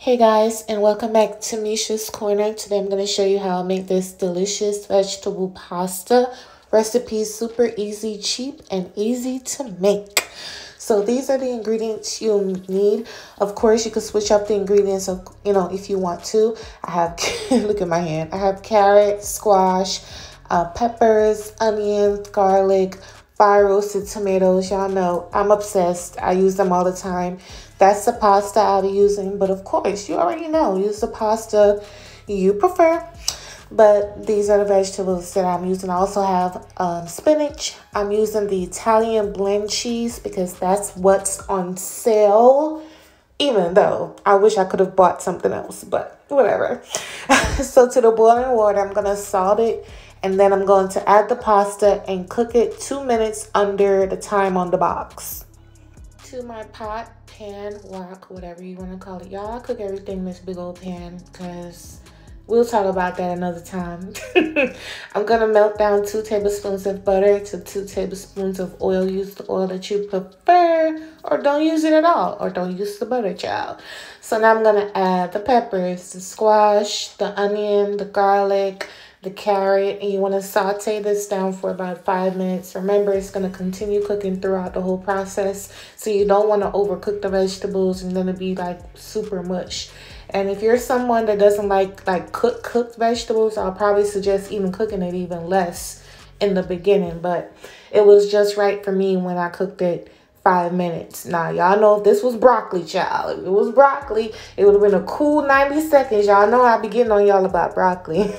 Hey guys, and welcome back to Misha's Corner. Today I'm going to show you how I make this delicious vegetable pasta recipe. Super easy, cheap, and easy to make. So these are the ingredients you need. Of course, you can switch up the ingredients if you want to. I have look at my hand. I have carrot, squash, peppers, onions, garlic, fire roasted tomatoes. Y'all know I'm obsessed. I use them all the time. That's the pasta I'll be using, but of course, you already know, use the pasta you prefer. But these are the vegetables that I'm using. I also have spinach. I'm using the Italian blend cheese because that's what's on sale, even though I wish I could have bought something else, but whatever. So to the boiling water, I'm going to salt it, and then I'm going to add the pasta and cook it 2 minutes under the time on the box. To my pot, pan, wok, whatever you want to call it. Y'all, I cook everything in this big old pan because we'll talk about that another time. I'm going to melt down 2 tablespoons of butter to 2 tablespoons of oil. Use the oil that you prefer, or don't use it at all, or don't use the butter, child. So now I'm going to add the peppers, the squash, the onion, the garlic, the carrot, and you want to saute this down for about 5 minutes. Remember, it's going to continue cooking throughout the whole process, so you don't want to overcook the vegetables and then it'll be like super mush. And if you're someone that doesn't like cooked vegetables, I'll probably suggest even cooking it even less in the beginning, but it was just right for me when I cooked it 5 minutes. Now, y'all know if this was broccoli, child, if it was broccoli, it would have been a cool 90 seconds. Y'all know I'll be getting on y'all about broccoli.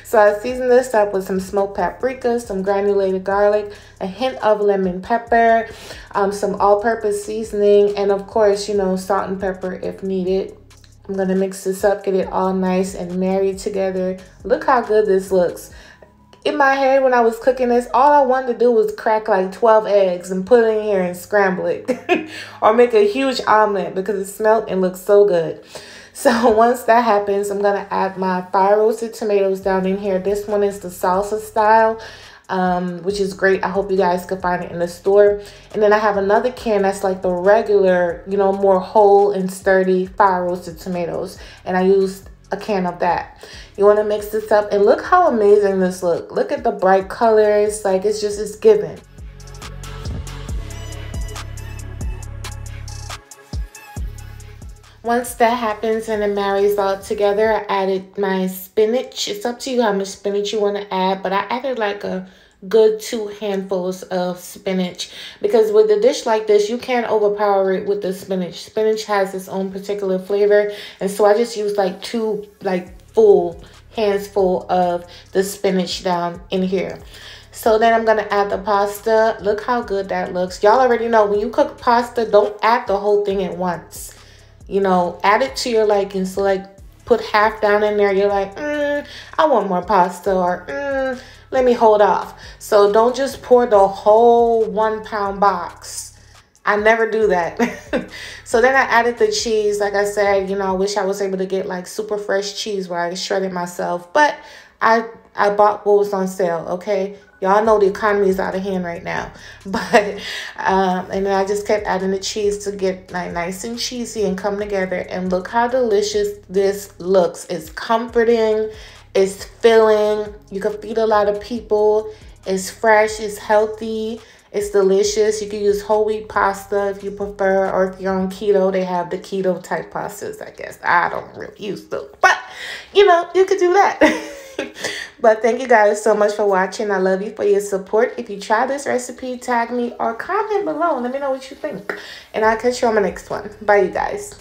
So I seasoned this up with some smoked paprika, some granulated garlic, a hint of lemon pepper, some all-purpose seasoning, and of course, salt and pepper if needed. I'm going to mix this up, get it all nice and married together. Look how good this looks. In my head, when I was cooking this, all I wanted to do was crack like 12 eggs and put it in here and scramble it. Or make a huge omelet because it smelled and looked so good. So once that happens, I'm going to add my fire roasted tomatoes down in here. This one is the salsa style, which is great. I hope you guys can find it in the store. And then I have another can that's like the regular, more whole and sturdy fire roasted tomatoes. And I used a can of that. You want to mix this up and look how amazing this looks. Look at the bright colors. Like it's given. Once that happens and it marries all together, I added my spinach. It's up to you how much spinach you want to add, but I added like a good 2 handfuls of spinach because with a dish like this, you can't overpower it with the spinach. Spinach has its own particular flavor, and so I just used like 2 full hands full of the spinach down in here. So then I'm going to add the pasta. Look how good that looks. Y'all already know when you cook pasta, don't add the whole thing at once. Add it to your liking. So put half down in there. You're like, I want more pasta, or let me hold off. So don't just pour the whole 1 pound box. I never do that. So then I added the cheese. Like I said, I wish I was able to get like super fresh cheese where I shred it myself. But I bought what was on sale, okay? Y'all know the economy is out of hand right now. But, and then I just kept adding the cheese to get like nice and cheesy and come together. And look how delicious this looks. It's comforting. It's filling. You can feed a lot of people. It's fresh. It's healthy. It's delicious. You can use whole wheat pasta if you prefer, or if you're on keto, they have the keto type pastas, I guess. I don't really use those, but you could do that. But thank you guys so much for watching. I love you for your support. If you try this recipe, tag me or comment below. Let me know what you think. And I'll catch you on my next one. Bye, you guys.